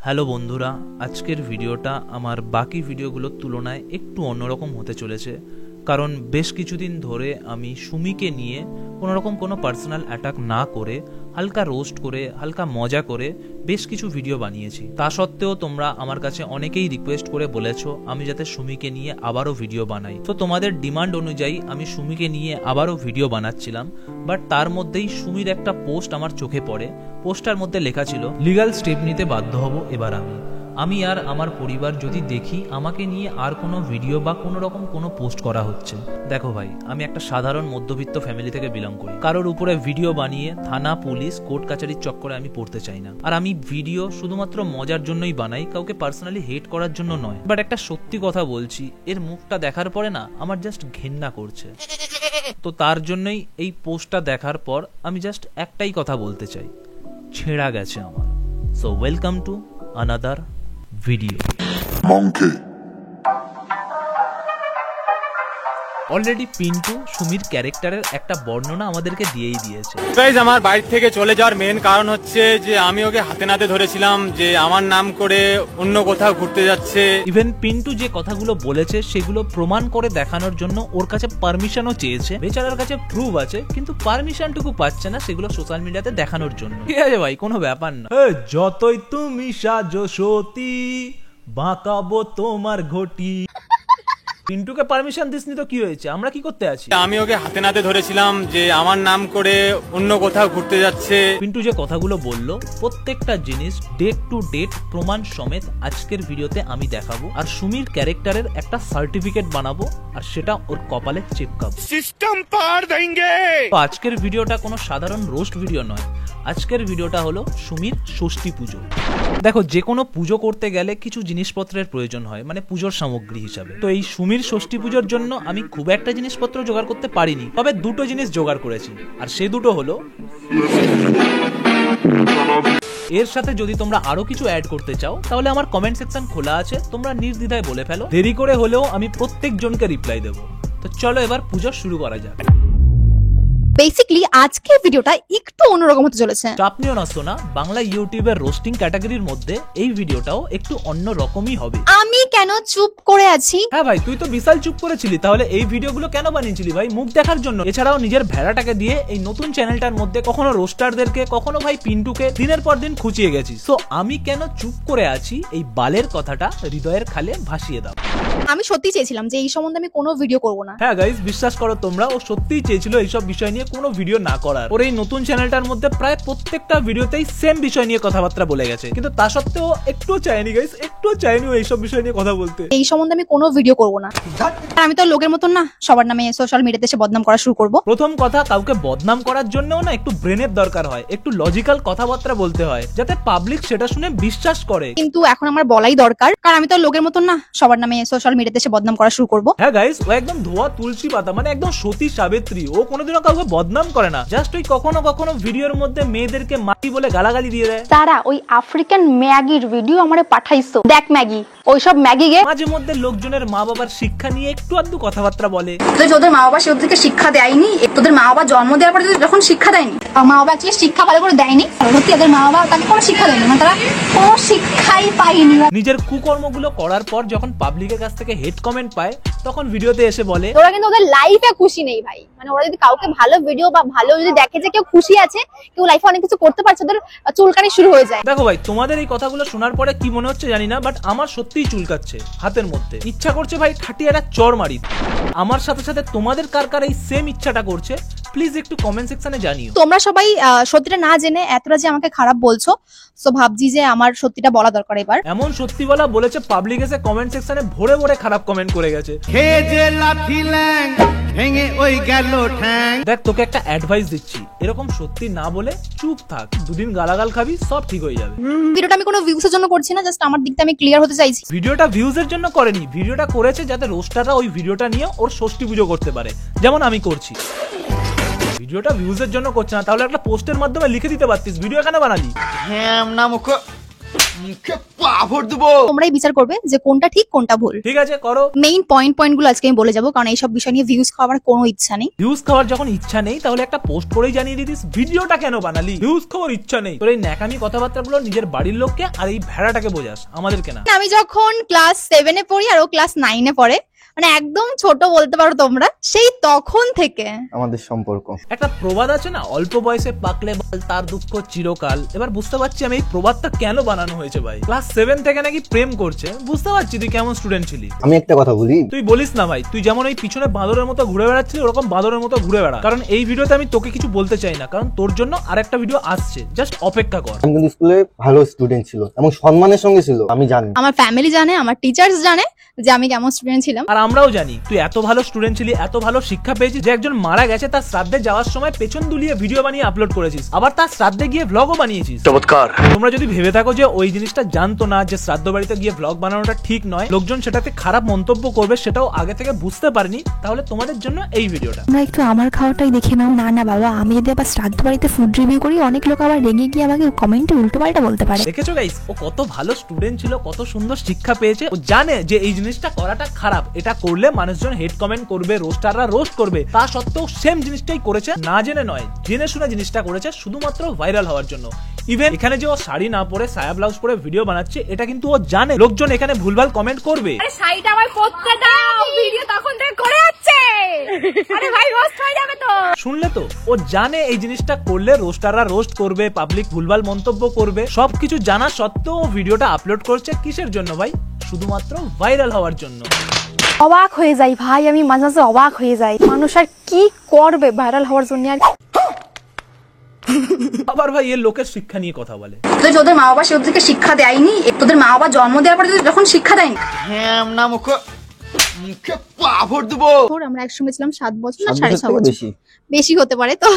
Hello বন্ধুরা, আজকের ভিডিওটা আমার বাকি ভিডিওগুলোর তুলনায় একটু অন্যরকম হতে চলেছে, কারণ বেশ কিছুদিন ধরে আমি সুমিকে নিয়ে কোনোরকম কোনো পার্সোনাল অ্যাটাক না করে হালকা রোস্ট করে হালকা মজা করে বেশ কিছু ভিডিও বানিয়েছি। তা সত্ত্বেও তোমরা আমার কাছে অনেকেই রিকোয়েস্ট করে বলেছো আমি যাতে সুমিকে নিয়ে আবারও ভিডিও বানাই। তো তোমাদের ডিমান্ড অনুযায়ী আমি সুমিকে নিয়ে আবারও ভিডিও বানাচ্ছিলাম, বাট তার মধ্যেই সুমির একটা পোস্ট আমার চোখে পড়ে। পোস্টটার মধ্যে লেখা ছিল, লিগ্যাল স্টেপ নিতে বাধ্য হব এবার আমি আর আমার পরিবার যদি দেখি আমাকে নিয়ে আর কোনো ভিডিও বা কোনো রকম কোনো পোস্ট করা হচ্ছে। দেখো ভাই, আমি একটা সাধারণ মধ্যবিত্ত ফ্যামিলি থেকে বিলং করি। কারোর উপরে ভিডিও বানিয়ে থানা পুলিশ কোর্ট কাচারির চক্করে আমি পড়তে চাই না। আর আমি ভিডিও শুধুমাত্র মজার জন্যই বানাই, কাউকে পার্সোনালি হেট করার জন্য নয়। বাট একটা সত্যি কথা বলছি, এর মুখটা দেখার পরে না আমার জাস্ট ঘেন্না করছে। তো তার জন্যই এই পোস্টটা দেখার পর আমি জাস্ট একটাই কথা বলতে চাই, ছেঁড়া গেছে আমার। So welcome to another video. Already Pintu সুমির ক্যারেক্টারের একটা বর্ণনা আমাদেরকে দিয়েই দিয়েছে। গাইস, আমার বাড়ি থেকে চলে যাওয়ার মেন কারণ হচ্ছে যে আমি ওকে হাতে নাতে ধরেছিলাম যে আমার নাম করে অন্য কোথাও ঘুরতে যাচ্ছে। ইভেন পিন্টু যে কথাগুলো বলেছে সেগুলো প্রমাণ করে দেখানোর জন্য ওর কাছে পারমিশনও চেয়েছে। বেচারার কাছে প্রুফ আছে, কিন্তু পারমিশনটুকু পাচ্ছে না সেগুলো সোশ্যাল মিডিয়াতে দেখানোর জন্য। ঠিক আছে ভাই, কোনো ব্যাপার না। যতই তুমি সাজো সতী, বাঁকাবো তোমার ঘটি। পিন্টুকে পারমিশন দিসনি তো কি হয়েছে, আমরা কি করতে আছি? আমি ওকে হাতে নাতে ধরেছিলাম যে আমার নাম করে অন্য কোথাও ঘুরতে যাচ্ছে। পিন্টু যে কথাগুলো বললো প্রত্যেকটা জিনিস ডেট টু ডেট প্রমাণ সমেত আজকের ভিডিওতে আমি দেখাবো। আর সুমির ক্যারেক্টারের একটা সার্টিফিকেট বানাবো আর সেটা ওর কপালে চিপকাবো। সিস্টেম পার দেंगे। তো আজকের ভিডিওটা কোনো সাধারণ রোস্ট ভিডিও নয়। আজকের ভিডিওটা হলো সুমির ষষ্ঠী পুজো। দেখো, যে কোনো পুজো করতে গেলে কিছু জিনিসপত্রের প্রয়োজন হয়, মানে পুজোর সামগ্রী হিসাবে। তো এই সুমির ষষ্ঠী পুজোর জন্য আমি খুব একটা জিনিসপত্র জোগাড় করতে পারিনি, তবে দুটো জিনিস জোগাড় করেছি। আর সে দুটো হলো, এর সাথে যদি তোমরা আরো কিছু অ্যাড করতে চাও তাহলে আমার কমেন্ট সেকশন খোলা আছে, তোমরা নির্দ্বিধায় বলে ফেলো। দেরি করে হলেও আমি প্রত্যেকজনকে রিপ্লাই দেবো। তো চলো এবার পুজো শুরু করা যাক। বেসিক্যালি আজকের ভিডিওটা একটু অন্যরকম হতে চলেছে। চাপ নিও না সোনা, বাংলা ইউটিউবের রোস্টিং ক্যাটাগরির মধ্যে এই ভিডিওটাও একটু অন্য রকমই হবে। আমি কেন চুপ করে আছি? হ্যাঁ ভাই, তুই তো বিশাল চুপ করেছিলি, তাহলে এই ভিডিওগুলো কেন বানিয়েছিলি ভাই? মুখ দেখার জন্য? এছাড়াও নিজের ভেড়াটাকে দিয়ে এই নতুন চ্যানেলটার মধ্যে কখনো রোস্টারদেরকে, কখনো ভাই পিন্টুকে দিনের পর দিন খুঁচিয়ে গেছি। সো আমি কেন চুপ করে আছি, এই বালের কথাটা হৃদয়ের খালে ভাসিয়ে দাও। আমি সত্যি চেয়েছিলাম যে এই সম্বন্ধে আমি কোনো ভিডিও করব না। হ্যাঁ গাইস, বিশ্বাস করো তোমরা, ও সত্যিই চেয়েছিল এইসব বিষয় নিয়ে কোনো ভিডিও না করার। ওর এই নতুন চ্যানেলটার মধ্যে প্রায় প্রত্যেকটা ভিডিওতেই সেম বিষয় নিয়ে কথাবার্তা বলে গেছে, কিন্তু তা সত্ত্বেও একটুও চাইনি গাইস, একটুও চাইনি ও এইসব বিষয় নিয়ে কথা বলতে। এই সম্বন্ধে আমি কোনো ভিডিও করব না। আমি তো লোকের মতন না সবার নামে সোশ্যাল মিডিয়াতে এসে বদনাম করা শুরু করব। প্রথম কথা, কাউকে বদনাম করার জন্যও না একটু ব্রেনের দরকার হয়, একটু লজিক্যাল কথাবার্তা বলতে হয় যাতে পাবলিক সেটা শুনে বিশ্বাস করে। কিন্তু এখন আমার বলাই দরকার, কারণ আমি তো লোকের মতন না সবার নামে সোশ্যাল মিডিয়াতে এসে বদনাম করা শুরু করব। হ্যাঁ গাইস, ও একদম ধোয়া তুলসী পাতা, মানে একদম সতী সাবিত্রী। ও কোনোদিনও কাউকে বদনাম করে না, জাস্ট ওই কখনো কখনো ভিডিওর মধ্যে মেয়েদেরকে মাটি বলে গালাগালি দিয়ে দেয়। তারা ওই আফ্রিকান ম্যাগির ভিডিও আমারে পাঠাইছো, দেখ ম্যাগি, ওইসব ম্যাগি গে মাঝে মধ্যে লোকজনের মা বাবার শিক্ষা নিয়ে একটু আধটু কথাবার্তা বলে। তোদের মা বাবা ওদেরকে শিক্ষা দেয়নি, তোদের মা বাবা জন্ম দেওয়ার পরে যখন শিক্ষা দেয়নি, মা বাবা অ্যাকচুয়ালি শিক্ষা ভালো করে দেয়নি, সত্যি ওদের মা বাবা তাকে কোনো শিক্ষা দেয়নি, মানে তারা কোনো শিক্ষাই পায়নি। নিজের কুকর্মগুলো করার পর যখন পাবলিকের কাছ থেকে হেট কমেন্ট পায় তখন ভিডিওতে এসে বলে ওরা কিন্তু ওদের লাইফে খুশি নেই ভাই। মানে ওরা যদি কাউকে ভালো ভিডিও বা ভালো যদি দেখে যে কেউ খুশি আছে, কেউ লাইফে অনেক কিছু করতে পারছে, ওদের চুলকানি শুরু হয়ে যায়। দেখো ভাই, তোমাদের এই কথাগুলো শোনার পরে কি মনে হচ্ছে জানি না, বাট আমার সত্যিই চুলকাচ্ছে হাতের মধ্যে। ইচ্ছা করছে ভাই খাটিয়ে একটা চড় মারি। আমার সাথে সাথে তোমাদের কার কার এই সেম ইচ্ছাটা করছে প্লিজ একটু কমেন্ট সেকশনে জানিও। তোমরা সবাই সত্যিটা না জেনে এতটা যে আমাকে খারাপ বলছো, সো ভাবছি যে আমার সত্যিটা বলা দরকার এবার। এমন সত্যি বলা বলেছে, পাবলিক এসে কমেন্ট সেকশনে ভরে ভরে খারাপ কমেন্ট করে গেছে। দেখ, তোকে একটা অ্যাডভাইস দিচ্ছি, এরকম সত্যি না বলে চুপ থাক, দুদিন গালাগাল খাবি, সব ঠিক হয়ে যাবে। ভিডিওটা আমি কোনো ভিউজের জন্য করছি না, জাস্ট আমার দিকটা আমি ক্লিয়ার হতে চাইছি। ভিডিওটা ভিউজের জন্য করেনি, ভিডিওটা করেছে যাতে রোস্টাররা ওই ভিডিওটা নিয়ে ওর ষষ্ঠী পুজো করতে পারে, যেমন আমি করছি। ভিডিওটা ভিউজের জন্য করছে না, তাহলে একটা পোস্টের মাধ্যমে লিখে দিতে পারতিস, ভিডিও কেন বানালি? হ্যাঁ না মুখ তোমরাই বিচার করবে যে কোনটা ঠিক কোনটা ভুল। ঠিক আছে করো। মেইন পয়েন্ট গুলো আজকে আমি বলে যাবো, কারণ এইসব বিষয় নিয়ে ভিউজ খাওয়ার কোনো ইচ্ছা নেই। ভিউজ খাওয়ার যখন ইচ্ছা নেই তাহলে একটা পোস্ট করেই জানিয়ে দিতিস ভিডিওটা কেন বানালি। ভিউজ খাওয়ার ইচ্ছা নেই, তোর এই ন্যাকামি কথাবার্তাগুলো নিজের বাড়ির লোককে আর এই ভেড়াটাকে বোঝাস, আমাদেরকে না। আমি যখন ক্লাস 7 এ পড়ি আর ও ক্লাস 9 এ পড়ে, মানে একদম ছোট বলতে পারো তোমরা, সেই তখন থেকে আমাদের সম্পর্ক। একটা প্রবাদ আছে না, অল্প বয়সে পাকলে বাল তার দুঃখ চিরকাল। এবার বুঝতে পারছি আমি এই প্রবাদটা কেন বানানো হয়েছে ভাই। ক্লাস 7 থেকে নাকি প্রেম করছে, বুঝতে পারছি তুই কেমন স্টুডেন্ট ছিলি। আমি একটা কথা বলি, তুই বলিস না ভাই, তুই যেমন ওই পিছনে বাঁদরের মতো ঘুরে বেড়াচ্ছিলি ওরকম বাঁদরের মতো ঘুরে বেড়া। কারণ এই ভিডিওতে আমি তোকে কিছু বলতে চাই না, কারণ তোর জন্য আরেকটা ভিডিও আসছে, জাস্ট অপেক্ষা কর। আমি কিন্তু স্কুলে ভালো স্টুডেন্ট ছিল এবং সম্মানের সঙ্গে ছিল, আমি জানি। আমার ফ্যামিলি জানে, আমার টিচার্স জানে যে আমি কেমন স্টুডেন্ট ছিলাম। আর আমরাও জানি তুই এত ভালো স্টুডেন্ট ছিলি, এত ভালো শিক্ষা পেয়েছিস যে একজন মারা গেছে তার শ্রাদ্ধে যাওয়ার সময় পেছন দুলিয়ে ভিডিও বানিয়ে আপলোড করেছিস, আবার তার শ্রাদ্ধে গিয়ে ভ্লগও বানিয়েছিস। চমৎকার। তোমরা যদি ভেবে থাকো যে ওই জিনিসটা জানতো না যে শ্রাদ্ধ বাড়িতে গিয়ে ভ্লগ বানানোটা ঠিক নয়, লোকজন সেটাতে খারাপ মন্তব্য করবে সেটাও আগে থেকে বুঝতে পারিনি, তাহলে তোমাদের জন্য এই ভিডিওটা। তোমরা একটু আমার খাওয়াটাই দেখে নাও। না না বাবা, আমি যদি আবার শ্রাদ্ধ বাড়িতে ফুড রিভিউ করি, অনেক লোক আবার রেগে গিয়ে আমাকে কমেন্টে উল্টো পাল্টা বলতে পারে। দেখেছো গাইস, ও কত ভালো স্টুডেন্ট ছিল, কত সুন্দর শিক্ষা পেয়েছে। ও জানে যে এই জিনিসটা করাটা খারাপ, এটা করলে মানুষজন হেড কমেন্ট করবে, রোস্টাররা রোস্ট করবে। তা সত্ত্বেও সেম জিনিসটাই করেছে, না জেনে নয়, জেনে শুনে জিনিসটা করেছে শুধুমাত্র ভাইরাল হওয়ার জন্য। ইভেন এখানে যে ও শাড়ি না পরে সায়া ব্লাউজ পরে ভিডিও বানাচ্ছে, এটা কিন্তু ও জানে লোকজন এখানে ভুলভাল কমেন্ট করবে। আরে শাড়িটা আমার পরতে দাও, ভিডিও তখন থেকে করে যাচ্ছে। আরে ভাই রোস্ট হয়ে যাবে তো। শুনলে তো, ও জানে এই জিনিসটা করলে রোস্টাররা রোস্ট করবে, পাবলিক ভুলভাল মন্তব্য করবে। সবকিছু জানা সত্ত্বেও ও ভিডিওটা আপলোড করছে কিসের জন্য ভাই? শুধুমাত্র ভাইরাল হওয়ার জন্য। অবাক হয়ে যাই ভাই, আমি মাঝে মাঝে অবাক হয়ে যাই, মানুষ আর কি করবে ভাইরাল হওয়ার জন্য। আর আবার ভাই এর লোকের শিক্ষা নিয়ে কথা বলে। তোদের মা বাবা সে ওদেরকে শিক্ষা দেয়নি, তোদের মা বাবা জন্ম দেওয়ার পরে যখন শিক্ষা দেয়নি। আমরা একসঙ্গে ছিলাম 7 বছর না 6.5 বছর, বেশি হতে পারে, তো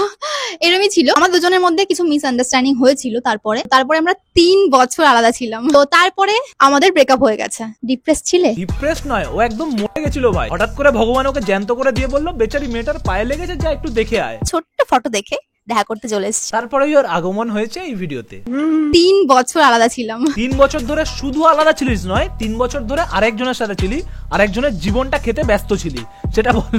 এরকমই ছিল। আমার দুজনের মধ্যে কিছু মিসআন্ডারস্ট্যান্ডিং হয়েছিল। তারপরে আমরা 3 বছর আলাদা ছিলাম। তো তারপরে আমাদের ব্রেকআপ হয়ে গেছে। ডিপ্রেস ছিলে? ডিপ্রেস নয়, ও একদম মরে গেছিল ভাই। হঠাৎ করে ভগবান ওকে জ্যান্ত করে দিয়ে বললো বেচারি মেয়েটার পায়ে লেগেছে, যা একটু দেখে আয়। ছোট্ট ফটো দেখে দেখা করতে চলে এসেছি। তারপরেই ওর আগমন হয়েছে এই ভিডিওতে। 3 বছর আলাদা ছিলাম। 3 বছর ধরে শুধু আলাদা ছিলিস নয়, 3 বছর ধরে আরেকজনের সাথে ছিলি, আরেকজনের জীবনটা খেতে ব্যস্ত ছিলি, সেটা বল।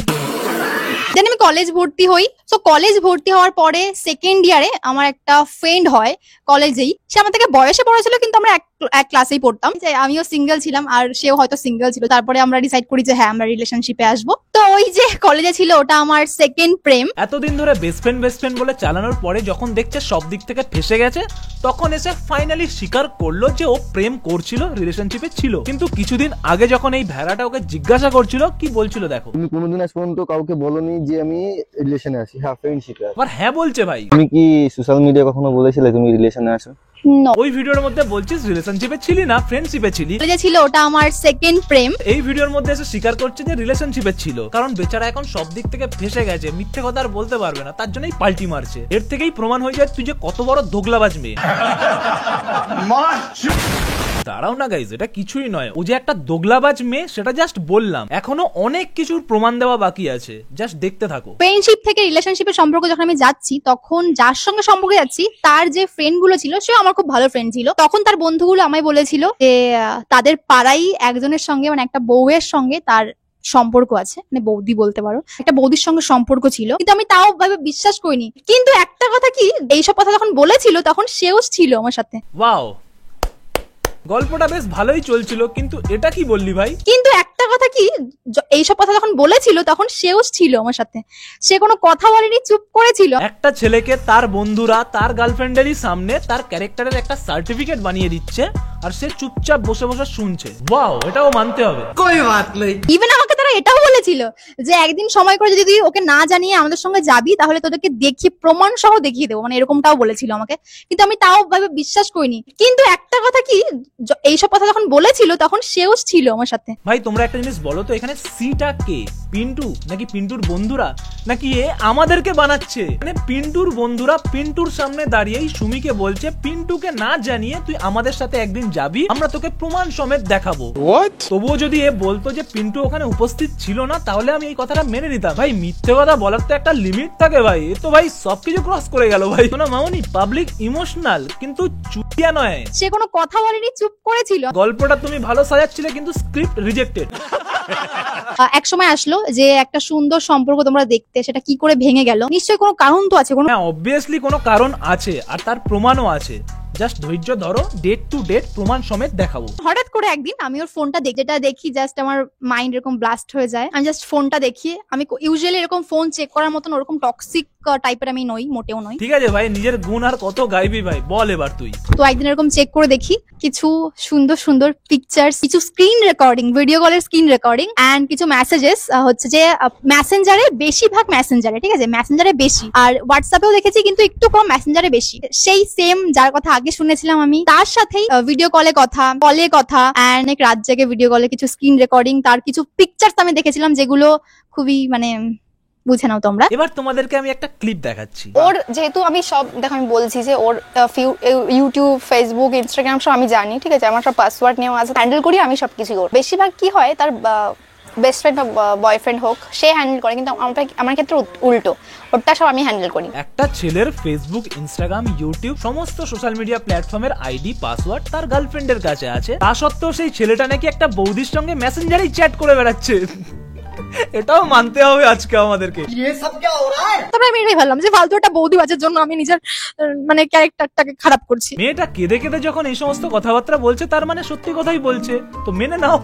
দেন আমি কলেজ ভর্তি হই। তো কলেজ ভর্তি হওয়ার পরে সেকেন্ড ইয়ারে আমার একটা ফ্রেন্ড হয় কলেজেই। সে আমার থেকে বয়সে বড় ছিল, কিন্তু আমরা এক ক্লাসেই পড়তাম। যে আমিও সিঙ্গেল ছিলাম আর সেও হয়তো সিঙ্গেল ছিল। তারপরে আমরা ডিসাইড করি যে হ্যাঁ আমরা রিলেশনশিপে আসবো। তো ওই যে কলেজে ছিল, ওটা আমার সেকেন্ড প্রেম। এতদিন ধরে বেস্ট ফ্রেন্ড বলে চালানোর পরে যখন দেখছে সব দিক থেকে ফেসে গেছে, তখন এসে ফাইনালি স্বীকার করলো যে ও প্রেম করছিল, রিলেশনশিপে ছিল। কিন্তু কিছুদিন আগে যখন এই ভেড়াটা ওকে জিজ্ঞাসা করছিল, কি বলছিল দেখো। তুমি কোনোদিন আজ পর্যন্ত কাউকে বলনি যে আমি রিলেশনে আছি? হ্যাঁ, ফ্রেন্ডশিপে আছি। আবার হ্যাঁ বলছে ভাই। তুমি কি সোশ্যাল মিডিয়া কখনো বলেছিলে তুমি রিলেশনে আছো? ওই ভিডিওর মধ্যে বলছিস রিলেশনশিপে ছিলি না, ফ্রেন্ডশিপে ছিলি। কলেজে ছিল, ওটা আমার সেকেন্ড প্রেম। এই ভিডিওর মধ্যে এসে স্বীকার করছে যে রিলেশনশিপে ছিল, কারণ বেচারা এখন সব দিক থেকে ফেসে গেছে, মিথ্যে কথা আর বলতে পারবে না, তার জন্যই পাল্টি মারছে। এর থেকেই প্রমাণ হয়ে যায় তুই যে কত বড় দোগলাবাজ মেয়ে। দাঁড়াও না গাইজ, এটা কিছুই নয়। ও যে একটা দোগলাবাজ মেয়ে সেটা জাস্ট বললাম, এখনো অনেক কিছুর প্রমাণ দেওয়া বাকি আছে, জাস্ট দেখতে থাকো। ফ্রেন্ডশিপ থেকে রিলেশনশিপের সম্পর্ক যখন আমি যাচ্ছি, তখন যার সঙ্গে সম্পর্কে যাচ্ছি তার যে ফ্রেন্ড গুলো ছিল, সে আমার খুব ভালো ফ্রেন্ড ছিল। তখন তার বন্ধুগুলো আমায় বলেছিল যে তাদের পাড়াই একজনের সঙ্গে, মানে একটা বউয়ের সঙ্গে তার সম্পর্ক আছে, মানে বৌদি বলতে পারো, একটা বৌদির সঙ্গে সম্পর্ক ছিল। কিন্তু আমি তাও ভাবে বিশ্বাস করিনি। কিন্তু একটা কথা কি, এইসব কথা যখন বলেছিল তখন সেও ছিল আমার সাথে। ওয়াও, গল্পটা বেশ ভালোই চলছিল, কিন্তু এটা কি বললি ভাই? কিন্তু একটা কথা কি, এইসব কথা যখন বলেছিল তখন সেও ছিল আমার সাথে। সে কোনো কথা বলেনি, চুপ করেছিল। একটা ছেলেকে তার বন্ধুরা তার গার্লফ্রেন্ডেরই সামনে তার ক্যারেক্টারের একটা সার্টিফিকেট বানিয়ে দিচ্ছে, আর সে চুপচাপ বসে বসে শুনছে। ওয়াও, এটাও মানতে হবে। ইভেন আমাকে তারা এটাও বলেছিল যে একদিন সময় করে যদি ওকে না জানিয়ে আমাদের সঙ্গে যাবি, তাহলে তোদেরকে দেখিয়ে প্রমাণ সহ দেখিয়ে দেবো, মানে এরকমটাও বলেছিল আমাকে। কিন্তু আমি তাও ভাবে বিশ্বাস করিনি। কিন্তু একটা কথা কি, এইসব কথা যখন বলেছিল তখন সেও ছিল আমার সাথে। ভাই তোমরা একটা জিনিস বলো তো, এখানে সিটা কে? পিন্টু নাকি পিন্টুর বন্ধুরা, নাকি এ আমাদেরকে বানাচ্ছে? মানে পিন্টুর বন্ধুরা পিন্টুর সামনে দাঁড়িয়েই সুমিকে বলছে পিন্টুকে না জানিয়ে তুই আমাদের সাথে একদিন যাবি, আমরা তোকে প্রমাণ সমেত দেখাবো। তবুও যদি এ বলতো যে পিন্টু ওখানে উপস্থিত ছিল না তাহলে আমি এই কথাটা মেনে নিতাম। ভাই মিথ্যে কথা বলার তো একটা লিমিট থাকে ভাই, এ তো ভাই সবকিছু ক্রস করে গেল ভাই। না মামনি, পাবলিক ইমোশনাল কিন্তু চুটিয়া নয়। সে কোনো কথা বলেনি, চুপ করেছিল। গল্পটা তুমি ভালো সাজাচ্ছিলে কিন্তু স্ক্রিপ্ট রিজেক্টেড। এক সময় আসলো যে একটা সুন্দর সম্পর্ক তোমরা দেখতে, সেটা কি করে ভেঙে গেল? নিশ্চয়ই কোনো কারণ তো আছে। কোনো হ্যাঁ অবভিয়াসলি কোনো কারণ আছে, আর তার প্রমাণও আছে। জাস্ট ধৈর্য ধরো, ডেট টু ডেট প্রমাণ সমেত দেখাবো। হঠাৎ করে একদিন আমি ওর ফোনটা দেখি, যেটা দেখি জাস্ট আমার মাইন্ড এরকম ব্লাস্ট হয়ে যায়। আমি জাস্ট ফোনটা দেখি, আমি ইউজুয়ালি এরকম ফোন চেক করার মতন ওরকম টক্সিক টাইপের আমি নই, মোটেও নই। ঠিক আছে ভাই, নিজের গুণ আর কত গাইবি ভাই, বল এবার তুই। তো একদিন এরকম চেক করে দেখি কিছু সুন্দর সুন্দর পিকচার্স, কিছু স্ক্রিন রেকর্ডিং, ভিডিও কলের স্ক্রিন রেকর্ডিং এন্ড কিছু মেসেজেস হচ্ছে যে মেসেঞ্জারে, বেশিরভাগ মেসেঞ্জারে, ঠিক আছে মেসেঞ্জারে বেশি, আর হোয়াটসঅ্যাপেও দেখেছি কিন্তু একটু কম, মেসেঞ্জারে বেশি। সেই সেম যার কথা আগে শুনেছিলাম আমি, তার সাথেই ভিডিও কলে কথা এন্ড অনেক রাত জেগে ভিডিও কলে কিছু স্ক্রিন রেকর্ডিং, তার কিছু পিকচার্স আমি দেখেছিলাম যেগুলো খুবই মানে বুঝে নাও তোমরা। এবার তোমাদেরকে আমি একটা ক্লিপ দেখাচ্ছি। ওর যেহেতু আমি সব দেখো, আমি বলছি যে ওর ইউটিউব, ফেসবুক, ইনস্টাগ্রাম সব আমি জানি, ঠিক আছে, আমার সব পাসওয়ার্ড নিয়েও আছে, হ্যান্ডেল করি আমি সবকিছু। ওর বেশিরভাগ কি হয়, তার বেস্ট ফ্রেন্ড বা বয়ফ্রেন্ড হোক, সে হ্যান্ডেল করে, কিন্তু আমার ক্ষেত্রে উল্টো, ওরটা সব আমি হ্যান্ডেল করি। একটা ছেলের ফেসবুক, ইনস্টাগ্রাম, ইউটিউব সমস্ত সোশ্যাল মিডিয়া প্ল্যাটফর্মের আইডি, পাসওয়ার্ড তার গার্লফ্রেন্ডের কাছে আছে, তা সত্ত্বেও সেই ছেলেটা নাকি একটা বৌদির সঙ্গে মেসেঞ্জারেই চ্যাট করে বেড়াচ্ছে। এটাও মানতে হবে আজকে আমাদেরকে। তবে আমি এটাই ভাবলাম যে ফালতু একটা বৌদি বাজার জন্য আমি নিজের মানে ক্যারেক্টারটাকে খারাপ করছি। মেয়েটা কেঁদে কেঁদে যখন এই সমস্ত কথাবার্তা বলছে, তার মানে সত্যি কথাই বলছে, তো মেনে নাও।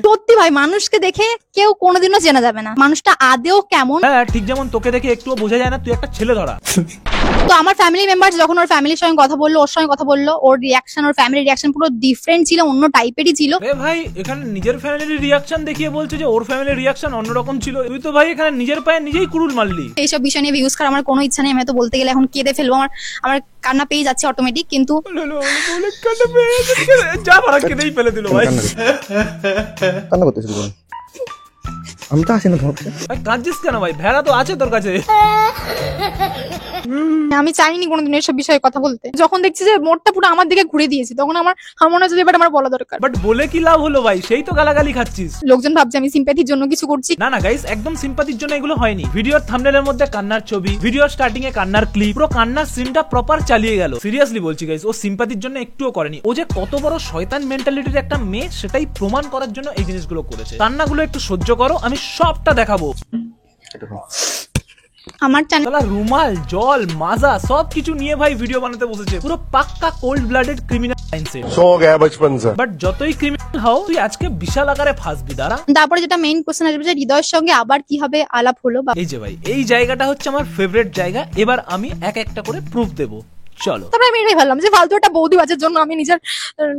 সত্যি ভাই, মানুষকে দেখে কেউ কোনোদিনও চেনা যাবে না মানুষটা আদেও কেমন। হ্যাঁ ঠিক যেমন তোকে দেখে একটুও বোঝা যায় না তুই একটা ছেলে ধরা। তো আমার ফ্যামিলি মেম্বার যখন ওর ফ্যামিলির সঙ্গে কথা বললো, ওর সঙ্গে কথা বললো, ওর রিয়াকশন, ওর ফ্যামিলির রিয়াকশন পুরো ডিফারেন্ট ছিল, অন্য টাইপেরই ছিল। এ ভাই এখানে নিজের ফ্যামিলির রিয়াকশন দেখিয়ে বলছে যে ওর ফ্যামিলির রিয়াকশন অন্যরকম ছিল। তুই তো ভাই এখানে নিজের পায়ে নিজেই কুড়ুল মারলি। এইসব বিষয় নিয়ে ভিউজ করার আমার কোনো ইচ্ছা নেই। আমি তো বলতে গেলে এখন কেঁদে ফেলবো, আমার কান্না পেয়ে যাচ্ছে অটোমেটিক। কিন্তু যা ভাড়া কেঁদেই ফেলে দিল ভাই। কান্না করতেছিল কেন? আমি তো আসি না তোমার কাছে। ভাই কাঁদছিস কেন ভাই? ভেড়া তো আছে তোর কাছে। আমি চাইনি কোনোদিন এসব বিষয়ে কথা বলতে। যখন দেখছি যে মোড়টা পুরো আমার দিকে ঘুরে দিয়েছে, তখন আমার মনে হচ্ছে যে এবার আমার বলা দরকার। বাট বলে কি লাভ হলো ভাই? সেই তো গালাগালি খাচ্ছিস। লোকজন ভাবছে আমি সিম্প্যাথির জন্য কিছু করছি। না না গাইস, একদম সিম্পাথির জন্য এগুলো হয়নি। ভিডিওর থাম্বনেলের মধ্যে কান্নার ছবি, ভিডিওর স্টার্টিং এ কান্নার ক্লিপ, পুরো কান্নার সিনটা প্রপার চালিয়ে গেল। সিরিয়াসলি বলছি গাইস, ও সিম্পাথির জন্য একটুও করেনি। ও যে কত বড় শয়তান মেন্টালিটির একটা মেয়ে, সেটাই প্রমাণ করার জন্য এই জিনিসগুলো করেছে। কান্নাগুলো একটু সহ্য করো, আমি সবটা দেখাবো। আমার চ্যানেল রুমাল, জল, মাজা সবকিছু নিয়ে ভাই ভিডিও বানাতে বসেছে। পুরো পাক্কা কোল্ড ব্লাডেড ক্রিমিনাল মাইন্ডসেট। शौक है बचपन से। বাট যতই ক্রিমিনাল হও, তুই আজকে বিশাল আকারে ফাঁসবি। দাঁড়া, তারপরে যেটা মেইন কোশ্চেন আসবে যে হৃদয়ের সঙ্গে আবার কিভাবে আলাপ হলো। এই যে ভাই এই জায়গাটা হচ্ছে আমার ফেভারিট জায়গা। এবার আমি এক একটা করে প্রুফ দেবো, চলো। তারপরে আমি এটাই ভাবলাম যে ফালতু একটা বৌদি বাজার জন্য আমি নিজের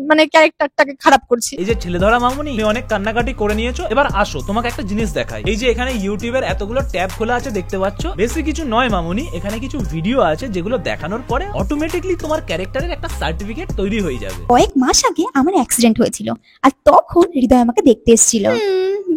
মানে ক্যারেক্টারটাকে খারাপ করছি। এই যে ছেলে ধরা মামুনি, তুমি অনেক কান্নাকাটি করে নিয়েছো, এবার আসো তোমাকে একটা জিনিস দেখাই। এই যে এখানে ইউটিউবের এতগুলো ট্যাব খোলা আছে দেখতে পাচ্ছ। বেশি কিছু নয় মামুনি, এখানে কিছু ভিডিও আছে যেগুলো দেখানোর পরে অটোমেটিকলি তোমার ক্যারেক্টারের একটা সার্টিফিকেট তৈরি হয়ে যাবে। কয়েক মাস আগে আমার অ্যাক্সিডেন্ট হয়েছিল, আর তখন হৃদয় আমাকে দেখতে এসেছিল।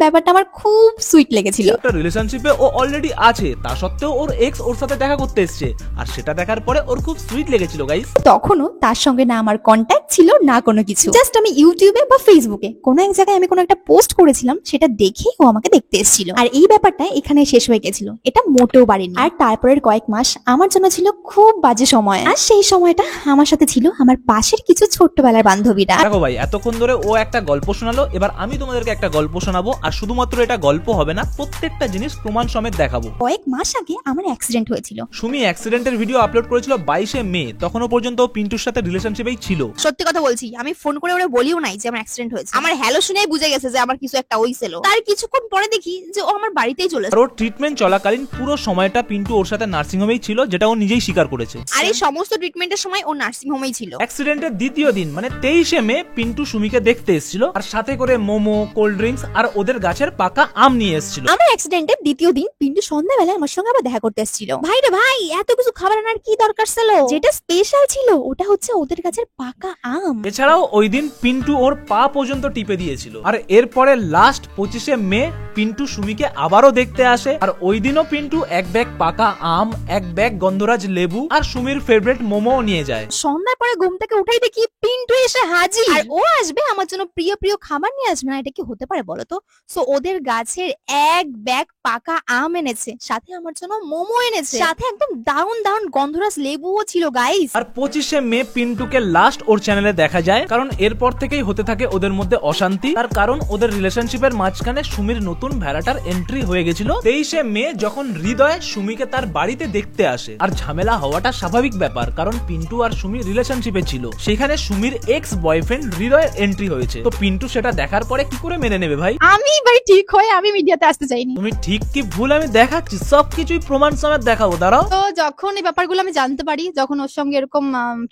ব্যাপারটা আমার খুব সুইট লেগেছিল। একটা রিলেশনশিপে ও অলরেডি আছে, তা সত্ত্বেও ওর এক্স ওর সাথে দেখা করতে এসেছে, আর সেটা দেখার পরে ওর খুব সুইট লেগেছিল গাইস। তখনও তার সঙ্গে না আমার কন্ট্যাক্ট ছিল না কোনো কিছু, জাস্ট আমি ইউটিউবে বা ফেসবুকে কোনো এক জায়গায় আমি কোনো একটা পোস্ট করেছিলাম, সেটা দেখেই ও আমাকে দেখতে এসেছিল। আর এই ব্যাপারটা এখানে শেষ হয়ে গেছিল, এটা মোটেও বাড়েনি। আর তারপরের কয়েক মাস আমার জন্য ছিল খুব বাজে সময়, আর সেই সময়টা আমার সাথে ছিল আমার পাশের কিছু ছোট্টবেলার বান্ধবীরা। দেখো ভাই, এতক্ষণ ধরে ও একটা গল্প শোনালো, এবার আমি তোমাদেরকে একটা গল্প শোনাবো। আর শুধুমাত্র এটা গল্প হবে না, প্রত্যেকটা জিনিস প্রমাণ সমেত দেখাবো। কয়েক মাস আগে আমার অ্যাক্সিডেন্ট হয়েছিল। সুমি অ্যাক্সিডেন্টের ভিডিও আপলোড করেছিল 22 মে, তখনও পর্যন্ত পিন্টুর সাথে রিলেশনশিপেই ছিল। সত্যি কথা বলছি, আমি ফোন করে ওরে বলিও নাই যে আমার অ্যাক্সিডেন্ট হয়েছে। আমার হ্যালো শুনেই বুঝে গেছে যে আমার কিছু একটা হইছিল। তার কিছুক্ষণ পরে দেখি যে ও আমার বাড়িতেই চলে আর ওর ট্রিটমেন্ট চলাকালীন পুরো সময়টা পিন্টু ওর সাথে নার্সিং হোমেই ছিল, যেটা ও নিজেই স্বীকার করেছে। আর এই সমস্ত ট্রিটমেন্টের সময় ও নার্সিং হোমেই ছিল। অ্যাক্সিডেন্টের দ্বিতীয় দিন মানে 23 মে পিন্টু সুমিকে দেখতে এসেছিল, আর সাথে করে মোমো, কোল্ড ড্রিঙ্কস আর ওদের গাছের পাকা আম নিয়ে এসেছিল। আমার অ্যাক্সিডেন্টের দ্বিতীয় দিন পিন্টু সন্ধ্যাবেলায় আমার সঙ্গে আবার দেখা করতে এসেছিল। ভাই রে ভাই, এত কিছু খাবার আনার কি দরকার ছিল? যেটা স্পেশাল ছিল, ওটা হচ্ছে ওদের গাছের পাকা আম। এছাড়াও ওই দিন পিন্টু ওর পা পর্যন্ত টিপে দিয়েছিল। আর এরপরে লাস্ট 25শে মে পিন্টু সুমিকে আবারও দেখতে আসে, আর ওই দিনও পিন্টু এক ব্যাগ পাকা আম, এক ব্যাগ গন্ধরাজ লেবু আর সুমির ফেভারিট মোমো নিয়ে যায়। সন্ধ্যার পরে ঘুম থেকে উঠেই দেখি পিন্টু এসে হাজির, আর ও আসবে আমার জন্য প্রিয় প্রিয় খাবার নিয়ে আসবে। না এটা কি হতে পারে বলো তো? সো ওদের গাছের এক ব্যাগ পাকা আম এনেছে, সাথে আমার জন্য মোমো এনেছে, সাথে একদম দারুণ দারুণ গন্ধরাজ লেবুও ছিল গাইস। আর 25শে মে পিন্টুকে লাস্ট ওর চ্যানেলে দেখা যায়, কারণ এরপর থেকেই হতে থাকে ওদের মধ্যে অশান্তি। তার কারণ ওদের রিলেশনশিপের মাঝখানে সুমির নতুন ভেড়াটার এন্ট্রি হয়ে গেছিল। 23শে মে যখন হৃদয় সুমিকে তার বাড়িতে দেখতে আসে, আর ঝামেলা হওয়াটা স্বাভাবিক ব্যাপার, কারণ পিন্টু আর সুমি রিলেশনশিপে ছিল। সেখানে সুমির এক্স বয়ফ্রেন্ড হৃদয়ের এন্ট্রি হয়েছে। তো পিন্টু সেটা দেখার পরে কি করে মেনে নেবে ভাই? আমি ভাই ঠিক হয়ে আমি মিডিয়াতে আসতে চাইনি। তুমি ঠিক কি ভুল আমি দেখাচ্ছি, সবকিছুই প্রমাণ সমেত দেখাবো, দাঁড়াও। তো যখন এই ব্যাপারগুলো আমি জানতে পারি, যখন ওর সঙ্গে এরকম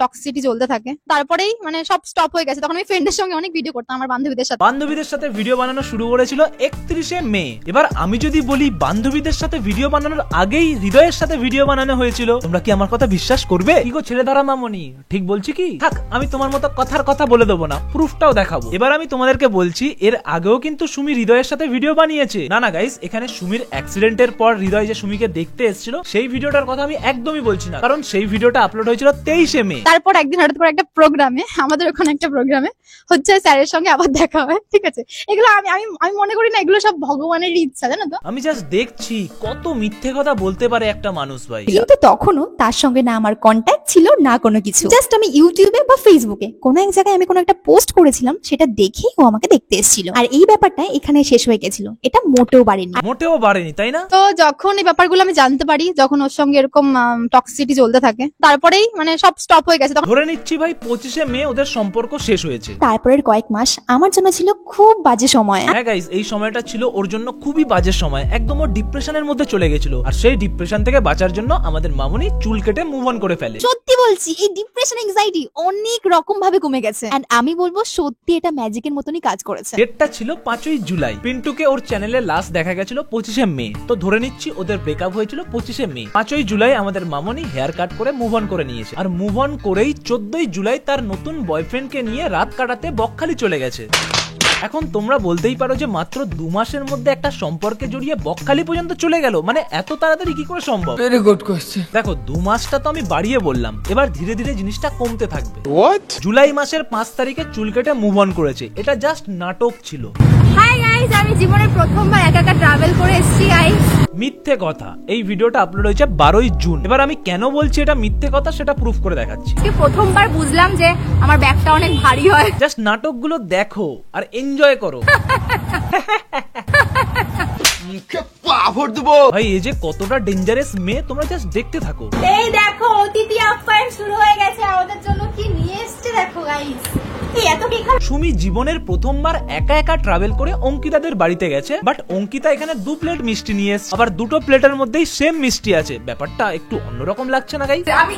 টক্সিসিটি চলতে থাকে, তারপরেই মানে সব স্টপ হয়ে গেছে। তখন আমি ফ্রেন্ডের সঙ্গে অনেক ভিডিও করতাম, আমার বান্ধবীদের সাথে ভিডিও বানানো শুরু করেছিল 31শে মে। এবার আমি যদি বলি বান্ধবীদের সাথে ভিডিও বানানোর আগেই হৃদয়ের সাথে ভিডিও বানানো হয়েছিল, তোমরা কি আমার কথা বিশ্বাস করবে? কি গো ছেলে ধরা মামনি, ঠিক বলছি কি? থাক, আমি তোমার মতো কথার কথা বলে দেবো না, প্রুফটাও দেখাবো। এবার আমি তোমাদেরকে বলছি, এর আগেও কিন্তু সুমি হৃদয়ের সাথে ভিডিও বানিয়েছে। না গাইস, এখানে সুমির অ্যাক্সিডেন্টের পর হৃদয় যে সুমিকে দেখতে এসেছিল সেই ভিডিওটার কথা আমি একদমই বলছি না, কারণ সেই ভিডিওটা আপলোড হয়েছিল 23শে মে। তারপর একদিন হঠাৎ করে একটা প্রোগ্রামে, আমাদের ওখানে একটা প্রোগ্রামে হচ্ছে স্যারের সঙ্গে আবার দেখা হয়, ঠিক আছে? এগুলো আমি মনে করি না এগুলো সব ভগবানের ইচ্ছা, জানো তো? আমি জাস্ট দেখছি কত মিথ্যে কথা বলতে পারে একটা মানুষ ভাই। কিন্তু তখনও তার সঙ্গে না আমার কন্ট্যাক্ট ছিল না কোনো কিছু, জাস্ট আমি ইউটিউবে বা ফেসবুকে কোনো এক জায়গায় আমি কোনো একটা পোস্ট করেছিলাম, সেটা দেখেই ও আমাকে দেখতে এসেছিল। আর এই ব্যাপারটা এখানে শেষ হয়ে গেছিল, এটা মোটেও বাড়েনি, তাই না? তো যখন এই ব্যাপারগুলো আমি জানতে পারি, যখন ওর সঙ্গে এরকম টক্সিসিটি চলতে থাকে, তারপরেই মানে সব স্টপ হয়ে গেছে। ধরে নিচ্ছি ভাই 25শে মে ওদের সম্পর্ক শেষ হয়েছে। তারপরের কয়েক মাস আমার জন্য ছিল খুব বাজে সময়। হ্যাঁ গাইস, এই সময়টা ছিল ওর জন্য খুবই বাজে সময়, একদম ও ডিপ্রেশনের মধ্যে চলে গেছিল। আর সেই ডিপ্রেশন থেকে বাঁচার জন্য আমাদের মামুনি চুল কেটে মুভ অন করে ফেলে। সত্যি বলছি, এই ডিপ্রেশন এনজাইটি অনেক রকম ভাবে কমে গেছে, এন্ড আমি বলবো সত্যি এটা ম্যাজিকের মতনই কাজ করেছে। ডেটটা ছিল 5ই জুলাই। পিন্টুকে ওর চ্যানেলে লাস্ট দেখা গেছিল 25শে মে। তো ধরে নিচ্ছি ওদের ব্রেকআপ হয়েছিল 25শে মে। 5ই জুলাই আমাদের মামুনি হেয়ার কাট করে মুভ অন করে নিয়েছে, আর মুভ অন করেই 14ই জুলাই তার নতুন বয়ফ্রেন্ডকে নিয়ে রাত কাটাতে বকখালি চলে গেছে। এখন তোমরা বলতেই পারো যে মাত্র 2 মাসের মধ্যে একটা সম্পর্কে জড়িয়ে বকখালি পর্যন্ত চলে গেল, মানে এত তাড়াতাড়ি কি করে সম্ভব? Very good question. দেখো 2 মাসটা তো আমি বাড়িয়ে বললাম, এবার ধীরে ধীরে জিনিসটা কমতে থাকবে। হোয়াট? জুলাই মাসের 5 তারিখে চুল কেটে মুভ অন করেছে, এটা জাস্ট নাটক ছিল। হাই গাইস, আমি জীবনে প্রথমবার একা একা ট্রাভেল করে এসেছি গাইস। মিথ্যে কথা। এই ভিডিওটা আপলোড হয়েছে 12ই জুন। এবার আমি কেন বলছি এটা মিথ্যে কথা সেটা প্রুফ করে দেখাচ্ছি। আজকে প্রথমবার বুঝলাম যে আমার ব্যাগটা অনেক ভারী হয়। জাস্ট নাটকগুলো দেখো আর এনজয় করো। ভাই এই যে কতটা ডেঞ্জারাস মেয়ে, তোমরা জাস্ট দেখতে থাকো। এই দেখো অতিথি আপ্যায়ন শুরু হয়ে গেছে, আমাদের জন্য কি নিয়ে এসেছে দেখো গাইস। সুমি জীবনের প্রথমবার একা একা ট্রাভেল করে অঙ্কিতাদের বাড়িতে গেছে, বাট অঙ্কিতা এখানে 2 প্লেট মিষ্টি নিয়ে এসেছে, আবার 2টো প্লেটের মধ্যেই সেম মিষ্টি আছে। ব্যাপারটা একটু অন্যরকম লাগছে না গাইস? আমি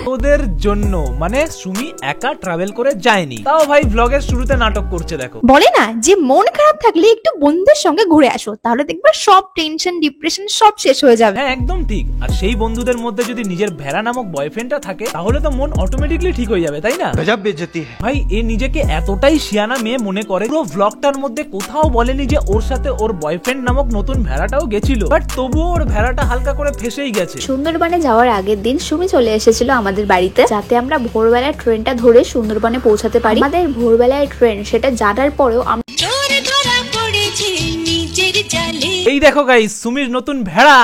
তোদের জন্য মানে সুমি একা ট্রাভেল করে যায়নি, তাও ভাই ব্লগের শুরুতে নাটক করছে। দেখো বলে না যে মন খারাপ থাকলে একটু বন্ধুদের সঙ্গে ঘুরে আসো, তাহলে দেখবে সব টেনশন ডিপ্রেশন সব শেষ হয়ে যাবে। হ্যাঁ একদম ঠিক। আর সেই বন্ধুদের মধ্যে যদি নিজের ভেড়া নামক বয়ফ্রেন্ডটা থাকে, তাহলে তো মন অটোমেটিকলি ঠিক হয়ে যাবে, তাই না? গজব বেইজ্জতি ভাই এ নিজেকে এতটাই শিয়ানা মেয়ে মনে করে, পুরো ব্লগটার মধ্যে কোথাও বলেনি যে ওর সাথে ওর বয়ফ্রেন্ড নামক নতুন ভেড়াটাও গেছিল, বাট তবুও ওর ভেড়াটা হালকা করে ফেসেই গেছে। সুন্দরবনে যাওয়ার আগের দিন সুমি চলে এসেছিল আমাদের বাড়িতে, যাতে আমরা ভোরবেলায় ট্রেনটা ধরে সুন্দরবনে পৌঁছাতে পারি। আমাদের ভোরবেলায় ট্রেন, সেটা জানার পরেও এই দেখো গাইস, সুমির নতুন ভেড়া।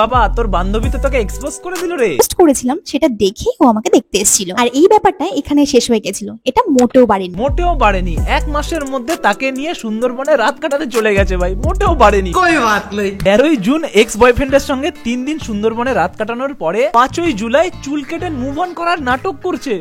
বাবা তোর বান্ধবী তো তোকে এক্সপোজ করে দিল রে। পোস্ট করেছিলাম সেটা দেখেই ও আমাকে দেখতে এসেছিল, আর এই ব্যাপারটা এখানে শেষ হয়ে গেছিল, এটা মোটেও বাড়েনি। 1 মাসের মধ্যে তাকে নিয়ে সুন্দরবনে রাত কাটাতে চলে গেছে ভাই, মোটেও বাড়েনি। 13ই জুন এক্স বয়ফ্রেন্ডের সঙ্গে 3 দিন সুন্দরবনে রাত কাটানোর পরে 5ই জুলাই চুল কেটে মুভ অন করার নাটক করছে।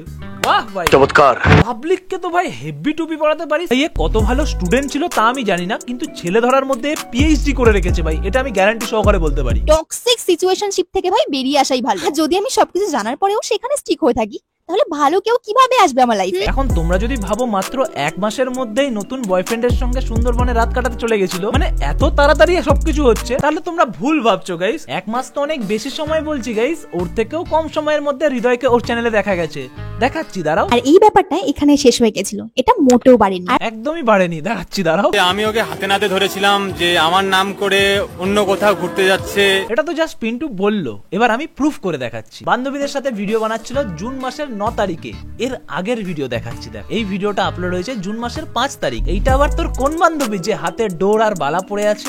বাহ ভাই চমৎকার। পাবলিককে তো ভাই হেভি টুপি পড়াতে পারি। এই কত ভালো স্টুডেন্ট ছিল তা আমি জানি না, কিন্তু ছেলে ধরার মধ্যে পিএইচডি করে রেখেছে ভাই, এটা আমি গ্যারান্টি সহকারে বলতে পারি। টক্সিক সিচুয়েশনশিপ থেকে ভাই বেরিয়ে আসাই ভালো। যদি আমি সবকিছু জানার পরেও সেখানে স্টিক হয়ে থাকি, তাহলে ভালো কেউ কিভাবে আসবে আমার লাইফে? এখন তোমরা যদি ভাবো মাত্র 1 মাসের মধ্যেই নতুন বয়ফ্রেন্ডের সঙ্গে সুন্দরবনে রাত কাটাতে চলে গেছিল, মানে এত তাড়াতাড়ি সবকিছু হচ্ছে, তাহলে তোমরা ভুল ভাবছো গাইস। 1 মাস তো অনেক বেশি সময় বলছি গাইস, ওর থেকেও কম সময়ের মধ্যে হৃদয়কে ওর চ্যানেলে দেখা গেছে। দেখাচ্ছি দাঁড়াও। আর এই ব্যাপারটা এখানে শেষ হয়ে গেছিল, এটা মোটেও বাড়েনি। একদমই বাড়েনি, দেখাচ্ছি দাঁড়াও। আমি ওকে হাতে নাতে ধরেছিলাম যে আমার নাম করে অন্য কোথাও ঘুরতে যাচ্ছে। এটা তো জাস্ট পিন্টু বললো, এবার আমি প্রুফ করে দেখাচ্ছি। বান্ধবীদের সাথে ভিডিও বানাচ্ছিল জুন মাসের 9 তারিখে। এর আগের ভিডিও দেখাচ্ছি দেখ। এই ভিডিওটা আপলোড হয়েছে জুন মাসের 5 তারিখ। এইটা আবার তোর কোন বান্ধবী যে হাতে ডোর আর বালা পড়ে আছে?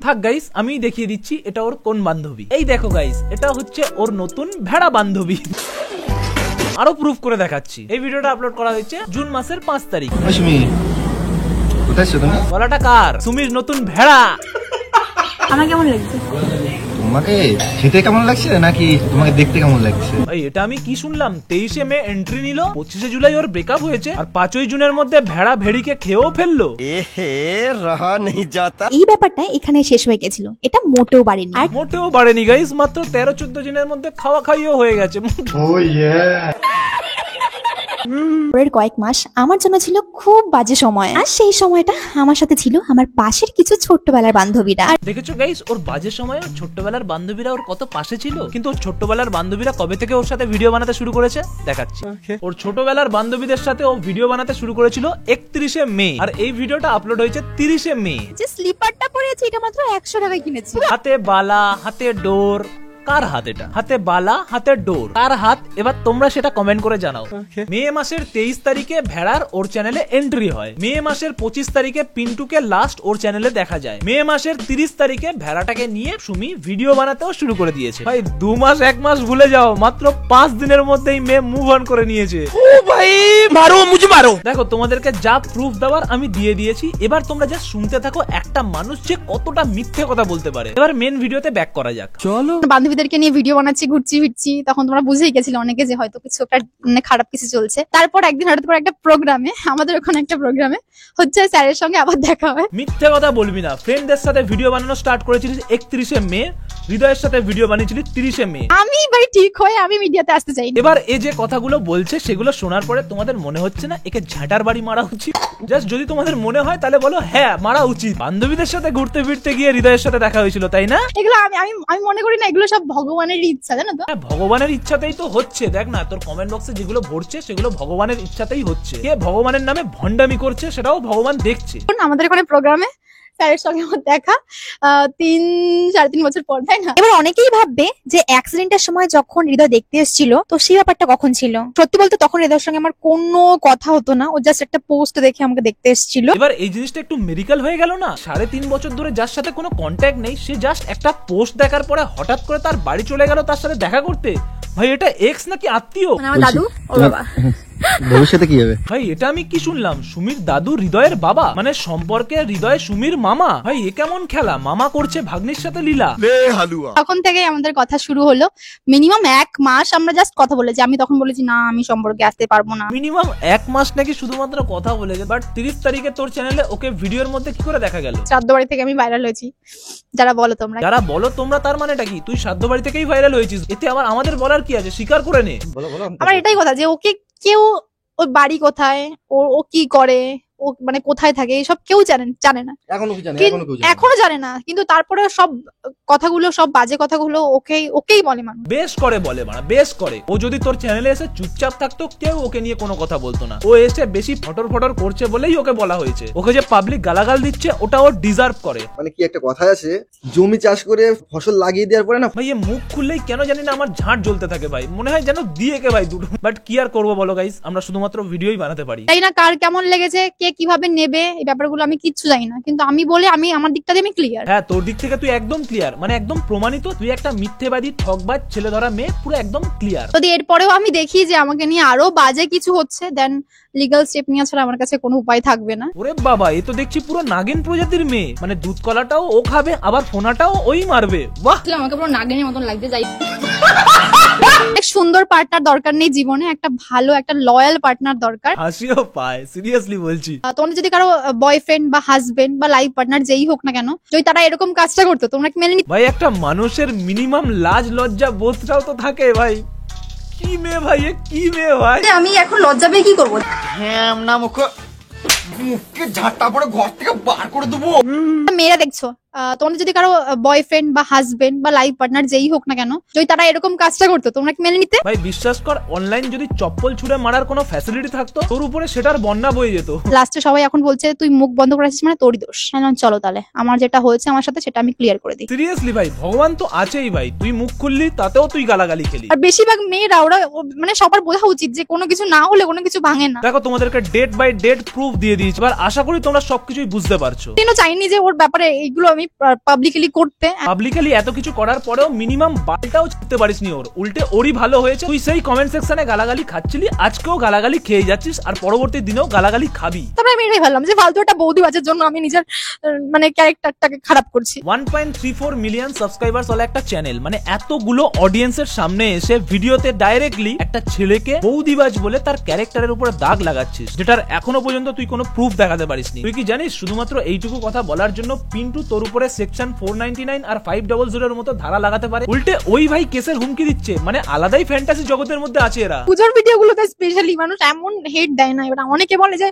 থাক গাইস, আমি দেখিয়ে দিচ্ছি এটা ওর কোন বান্ধবী। এই দেখো গাইস, এটা হচ্ছে ওর নতুন ভেড়া বান্ধবী। আরো প্রুফ করে দেখাচ্ছি। এই ভিডিওটা আপলোড করা হয়েছে জুন মাসের 5 তারিখ। সুমি কোথায় আছো তুমি? গলাটা কার? সুমির নতুন ভেড়া। আমার কেমন লাগছে? তোমাকে খেতে কেমন লাগছে নাকি তোমাকে দেখতে কেমন লাগছে? ভাই এটা আমি কি শুনলাম? 23শে মে এন্ট্রি নিল, 25শে জুলাই ওর ব্রেকআপ হয়েছে, আর 5ই জুনের মধ্যে ভেড়া ভেড়িকে খেয়েও ফেললো। এই ব্যাপারটা এখানে শেষ হয়ে গেছিল, এটা মোটেও বাড়েনি। আর মোটেও বাড়েনি গাইস, মাত্র 13-14 দিনের মধ্যে খাওয়া খাইও হয়ে গেছে। পরের কয়েক মাস আমার জন্য ছিল খুব বাজে সময়। আর সেই সময়টা আমার সাথে ছিল আমার পাশের কিছু ছোট্টবেলার বান্ধবীরা। আর দেখেছো গাইস, ওর বাজে সময় ওর ছোট্টবেলার বান্ধবীরা ওর কত পাশে ছিল। কিন্তু ওর ছোট্টবেলার বান্ধবীরা কবে থেকে ওর সাথে ভিডিও বানাতে শুরু করেছে দেখাচ্ছি। ওর ছোটবেলার বান্ধবীদের সাথে ও ভিডিও বানাতে শুরু করেছিল 31শে মে, আর এই ভিডিওটা আপলোড হয়েছে 30শে মে। যে স্লিপারটা পরেছি এটা মাত্র 100 টাকায় কিনেছি। হাতে বালা, হাতে ডোর। কার হাত এটা? হাতে বালা, হাতে ডোর, কার হাত? এবার তোমরা সেটা কমেন্ট করে জানাও। মে মাসের 23 তারিখে ভেড়ার ওর চ্যানেলে এন্ট্রি হয়। মে মাসের 25 তারিখে পিন্টুকে লাস্ট ওর চ্যানেলে দেখা যায়। মে মাসের 30 তারিখে ভেড়াটাকে নিয়ে সুমি ভিডিও বানাতেও শুরু করে দিয়েছে। ভাই 2 মাস 1 মাস ভুলে যাও, মাত্র 5 দিনের মধ্যেই মে মুভ অন করে নিয়েছে। ও ভাই মারো মুঝে মারো। দেখো তোমাদেরকে যা প্রুফ দেওয়ার আমি দিয়ে দিয়েছি, এবার তোমরা যা শুনতে থাকো একটা মানুষ যে কতটা মিথ্যে কথা বলতে পারে। এবার মেন ভিডিওতে ব্যাক করা যাক, চলো। বান্ধবীদেরকে নিয়ে ভিডিও বানাচ্ছি, ঘুরছি ফিরছি, তখন তোমরা বুঝেই গেছিলে অনেকে যে হয়তো কিছু একটা মানে খারাপ কিছু চলছে। তারপর একদিন হঠাৎ করে একটা প্রোগ্রামে, আমাদের ওখানে একটা প্রোগ্রামে হচ্ছে, স্যারের সঙ্গে আবার দেখা হয়। মিথ্যে কথা বলবি না। ফ্রেন্ডদের সাথে ভিডিও বানানো স্টার্ট করেছিলিস 31শে মে, হৃদয়ের সাথে ভিডিও বানিয়েছিলিস 30শে মে। আমি ভাই ঠিক হয়ে আমি মিডিয়াতে আসতে চাই। এবার এই যে কথাগুলো বলছে সেগুলো শোনার পরে তোমাদের মনে হচ্ছে না একে ঝাঁটার বাড়ি মারা উচিত? জাস্ট যদি তোমাদের মনে হয় তাহলে বলো হ্যাঁ মারা উচিত। বান্ধবীদের সাথে ঘুরতে ফিরতে গিয়ে হৃদয়ের সাথে দেখা হয়েছিল, তাই না? এগুলো আমি আমি আমি মনে করি না এগুলো সব ভগবানের ইচ্ছা, জানো তো? হ্যাঁ, ভগবানের ইচ্ছাতেই তো হচ্ছে। দেখ না, তোর কমেন্ট বক্সে যেগুলো ভরছে সেগুলো ভগবানের ইচ্ছাতেই হচ্ছে। কে ভগবানের নামে ভণ্ডামি করছে সেটাও ভগবান দেখছে। আমাদের ওখানে প্রোগ্রামে স্যারের সঙ্গে আমার দেখা 3-3.5 বছর পর, তাই না? এবার অনেকেই ভাববে যে অ্যাক্সিডেন্টের সময় যখন হৃদয় দেখতে এসেছিল, তো সেই ব্যাপারটা কখন ছিল? সত্যি বলতে তখন হৃদয়ের সঙ্গে আমার কোনো কথা হতো না, ও জাস্ট একটা পোস্ট দেখে আমাকে দেখতে এসেছিল। এবার এই জিনিসটা একটু মেডিকেল হয়ে গেল না? 3.5 বছর ধরে যার সাথে কোনো কন্ট্যাক্ট নেই, সে জাস্ট একটা পোস্ট দেখার পরে হঠাৎ করে তার বাড়ি চলে গেল তার সাথে দেখা করতে। ভাই এটা এক্স নাকি আত্মীয়? আমার দাদু ও বাবা। ভবিষ্যতে কি হবে? ভাই এটা আমি কি শুনলাম? সুমির দাদু হৃদয়ের বাবা, মানে সম্পর্কে হৃদয় সুমির মামা। ভাই এ কেমন খেলা? মামা করছে ভাগ্নির সাথে লীলা। তখন থেকেই আমাদের কথা শুরু হলো। মিনিমাম 1 মাস আমরা জাস্ট কথা বলেছি। আমি তখন বলেছি না আমি সম্পর্কে আসতে পারবো না। মিনিমাম 1 মাস নাকি শুধুমাত্র কথা বলেছে, বাট 30 তারিখে তোর চ্যানেলে ওকে ভিডিওর মধ্যে কি করে দেখা গেল? শ্রাদ্ধ বাড়ি থেকে আমি ভাইরাল হয়েছি। যারা বলো তোমরা, যারা বলো তোমরা, তার মানেটা কি? তুই শ্রাদ্ধ বাড়ি থেকেই ভাইরাল হয়েছিস, এতে আমাদের বলার কি আছে? স্বীকার করে নে। আমার এটাই কথা যে ওকে কেউ, ওর বাড়ি কোথায়, ও কি করে, ও মানে কোথায় থাকে, এসব কেউ জানে না। এখনো জানে না, কিন্তু তারপরে সব কথাগুলো, সব বাজে কথাগুলো ওকেই বলে মানুষ। বেশ করে বলে মানা, বেশ করে। ও যদি তোর চ্যানেলে এসে চুপচাপ থাকতো কেউ ওকে নিয়ে কোনো কথা বলতো না। ও এসে বেশি ফটর ফটর করছে বলেই ওকে বলা হয়েছে। ওকে যে পাবলিক গালাগাল দিচ্ছে ওটা ও ডিজার্ভ করে। মানে কি একটা কথা আছে, জমি চাষ করে ফসল লাগিয়ে দেওয়ার পরে না, ভাই এ মুখ খুললেই কেন জানি না আমার ঝাঁট জ্বলতে থাকে ভাই, মনে হয় যেন দিয়ে কে ভাই দুটো। বাট কি আর করবো বলো গাইস, আমরা শুধুমাত্র ভিডিওই বানাতে পারি। তাই না, কার কেমন লেগেছে, কে কিভাবে নেবে, এই ব্যাপারগুলো আমি কিচ্ছু জানি না, কিন্তু আমি বলে আমি আমার দিকটা দিয়ে আমি ক্লিয়ার। হ্যাঁ, তোর দিক থেকে তুই একদম ক্লিয়ার, মানে একদম প্রমাণিত। তুই একটা মিথ্যেবাদী, ঠকবাজ, ছেলে ধরা মেয়ে, পুরো একদম ক্লিয়ার। যদি এরপরেও আমি দেখি যে আমাকে নিয়ে আরো বাজে কিছু হচ্ছে, দেন লিগ্যাল স্টেপ নেওয়া ছাড়া আমার কাছে কোনো উপায় থাকবে না। ওরে বাবা, এ তো দেখছি পুরো নাগিন প্রজাতির মেয়ে, মানে দুধ কলাটাও ও খাবে আবার ফোনাটাও ওই মারবে। বাহ, আমাকে পুরো নাগিনের মতন লাগতে যাই। এক সুন্দর পার্টনার দরকার নেই জীবনে, একটা ভালো একটা লয়াল পার্টনার দরকার। হাসিও পায়, সিরিয়াসলি বলছি। তোমাদের যদি কারো বয়ফ্রেন্ড বা হাজবেন্ড বা লাইফ পার্টনার যেই হোক না কেন, যদি তারা এরকম কাজটা করতো, তোমরা কি মেনে নিতে? ভাই একটা মানুষের মিনিমাম লাজ লজ্জা বোধটাও তো থাকে ভাই। কি মেয়ে ভাই, এ কি মেয়ে ভাই। আমি এখন লজ্জা পেয়ে কি করবো? হ্যাঁ না মুখে ঝাঁটা পড়ে ঘর থেকে বার করে দেবো। মেয়েরা দেখছো, তোমাদের যদি কারো বয়ফ্রেন্ড বা হাজবেন্ড বা লাইফ পার্টনার যেই হোক না কেন, যদি তারা এরকম কাজটা করতো, তোমরা কি মেনে নিতে? ভাই বিশ্বাস কর, অনলাইন যদি চপ্পল ছুঁড়ে মারার কোনো ফ্যাসিলিটি থাকতো, তোর উপরে সেটার বন্যা বয়ে যেত। লাস্টে সবাই এখন বলছে তুই মুখ বন্ধ করে আছিস মানে তোরই দোষ। চলো তাহলে আমার যেটা হয়েছে আমার সাথে সেটা আমি ক্লিয়ার করে দিই। সিরিয়াসলি ভাই, ভগবান তো আছেই ভাই, তুই মুখ খুললি তাতেও তুই গালাগালি খেলি। আর বেশিরভাগ মেয়েরা ওরা মানে সবার বোঝা উচিত যে কোনো কিছু না হলে কোনো কিছু ভাঙে না। দেখো তোমাদেরকে ডেট বাই ডেট প্রুফ দিয়ে দিয়েছি, এবার আশা করি তোমরা সবকিছুই বুঝতে পারছো। কেন চাইনি যে ওর ব্যাপারে এইগুলো আমি পাবলিকলি করতে। পাবলিকালি এত কিছু করার পরেও মিনিমাম বালটাও চিনতে পারিসনি ওর, উল্টে ওরই ভালো হয়েছে। তুই সেই কমেন্ট সেকশনে গালাগালি খাচ্ছিলি, আজকেও গালাগালি খেয়ে যাচ্ছিস, আর পরবর্তী দিনেও গালাগালি খাবি। তারপরে আমি এটাই ভাবলাম যে ফালতু একটা বৌদি বাজার জন্য আমি নিজের মানে ক্যারেক্টারটাকে খারাপ করছি। 1.34 মিলিয়ন সাবস্ক্রাইবার্স ওয়ালা একটা চ্যানেল, মানে এতগুলো অডিয়েন্সের সামনে এসে ভিডিওতে ডাইরেক্টলি একটা ছেলেকে বৌদিবাজ বলে তার ক্যারেক্টারের উপরে দাগ লাগাচ্ছিস, যেটার এখনো পর্যন্ত তুই কোনো প্রুফ দেখাতে পারিসনি। তুই কি জানিস শুধুমাত্র এইটুকু কথা বলার জন্য পিন্টু তোর উপরে সেকশন 499 আর 500 এর মতো ধারা লাগাতে পারে? উল্টে ওই ভাই কেসের হুমকি দিচ্ছে, মানে আলাদাই ফ্যান্টাসি জগতের মধ্যে আছে এরা। পুজোর ভিডিওগুলোতে স্পেশালি মানুষ এমন হেট দেয় না, এবার অনেকে বলে যে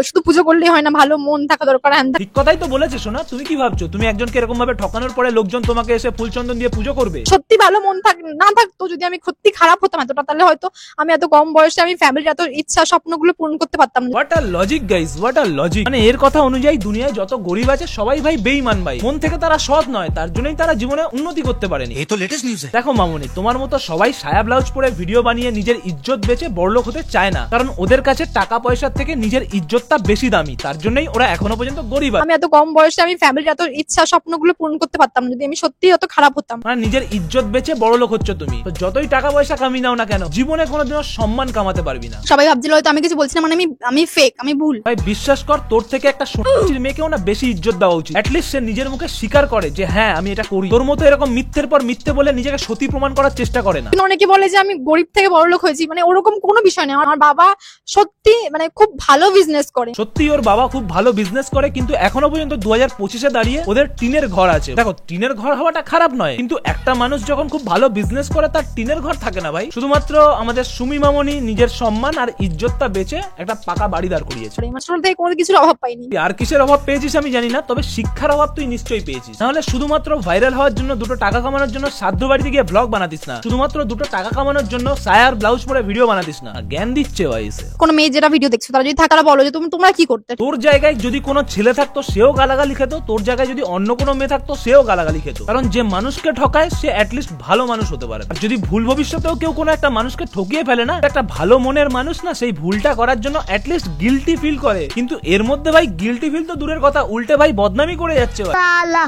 শুধু পুজো করলেই হয় না, ভালো মন থাকা দরকার। ঠিক কথাই তো বলেছে শোনা। তুমি কি ভাবছো তুমি একজনকে এরকম ভাবে ঠকানোর পরে লোকজন তোমাকে এসে ফুলচন্দন দিয়ে পুজো করবে? সত্যি ভালো মন না থাকতো, যদি আমি সত্যি খারাপ হতাম এতটা, তাহলে হয়তো আমি এত কম বয়সে আমি ফ্যামিলির এত ইচ্ছা স্বপ্নগুলো পূরণ করতে পারতাম না। What a logic guys, what a logic. মানে এর কথা অনুযায়ী দুনিয়ায় যত গরিব আছে সবাই ভাই বেঈমান ভাই, মন থেকে তারা সৎ নয়, তার জন্যই তারা জীবনে উন্নতি করতে পারেনি। এই তো লেটেস্ট নিউজ। দেখো মামুনি, তোমার মতো সবাই সায়া ব্লাউজ পরে ভিডিও বানিয়ে নিজের ইজ্জত বেচে বড়লোক হতে চায় না, কারণ ওদের কাছে টাকা পয়সার থেকে নিজের ইজ্জতটা বেশি দামি, তার জন্যই ওরা এখনো পর্যন্ত গরিব। আমি এত কম বয়সে আমি ফ্যামিলির এত ইচ্ছা স্বপ্নগুলো পূরণ করতে পারতাম না, যদি আমি সত্যি এত খারাপ হতাম। মানে নিজের ইজ্জত বেচে বড়লোক হচ্ছ তুমি, তো যতই টাকা পয়সা কামিয়ে নাও না কেন, জীবনে কোনোদিনও সম্মান কামাতে পারবি না। সবাই ভাবছিল হয়তো আমি কিছু বলছি না, মানে আমি ফেক, আমি ভুল। ভাই বিশ্বাস কর, তোর থেকে একটা সত্যির মেয়েকেও না বেশি ইজ্জত দেওয়া উচিত। অ্যাটলিস্ট সে নিজের মুখে স্বীকার করে যে হ্যাঁ আমি এটা করি। তোর মতো এরকম মিথ্যের পর মিথ্যে বলে নিজেকে সতী প্রমাণ করার চেষ্টা করে না। কিন্তু অনেকে বলে যে আমি গরিব থেকে বড়লোক হয়েছি, মানে ওরকম কোনো বিষয় নেই। আমার বাবা সত্যি মানে খুব ভালো বিজনেস করে। সত্যি ওর বাবা খুব ভালো বিজনেস করে, কিন্তু এখনো পর্যন্ত 2025-এ দাঁড়িয়ে ওদের টিনের ঘর আছে। দেখো টিনের ঘর হওয়াটা খারাপ নয়, কিন্তু একটা মানুষ যখন খুব ভালো বিজনেস করে তার টিনের ঘর থাকে না ভাই। শুধুমাত্র আমাদের সুমি মামনি নিজের সম্মান আর ইজ্জতটা বেচে একটা পাকা বাড়ি দাঁড় করিয়েছে। মাস্টার থেকে কোনো কিছুর অভাব পাইনি। আর কিসের অভাব পেয়েছিস আমি জানি না, তবে শিক্ষার অভাব তুই নিশ্চয়ই পেয়েছিস। নাহলে শুধুমাত্র ভাইরাল হওয়ার জন্য, দুটো টাকা কামানোর জন্য সাধ্য বাড়িতে গিয়ে ব্লগ বানাতিস না, শুধুমাত্র দুটো টাকা কামানোর জন্য সায়ার ব্লাউজ পরে ভিডিও বানাতিস না। জ্ঞান দিচ্ছে ভাই এসে। কোন মেয়ে যেটা ভিডিও দেখছো তারা যদি থাকারা বলো যে তোমরা কি করতে। তোর জায়গায় যদি কোনো ছেলে থাকতো সেও গালাগালি খেত, তোর জায়গায় যদি অন্য কোনো মেয়ে থাকতো সেও গালাগালি খেত, কারণ যে মানুষকে ঠকায় সে অ্যাটলিস্ট ভালো মানুষ হতে পারে। আর যদি ভুল ভবিষ্যতেও কেউ কোনো একটা মানুষকে ঠকিয়ে ফেলে না, একটা ভালো মনের মানুষ না সেই ভুলটা করার জন্য অ্যাটলিস্ট গিল্টি ফিল করে। কিন্তু এর মধ্যে ভাই গিল্টি ফিল তো দূরের কথা, উল্টে ভাই বদনামি করে যাচ্ছে ভাই।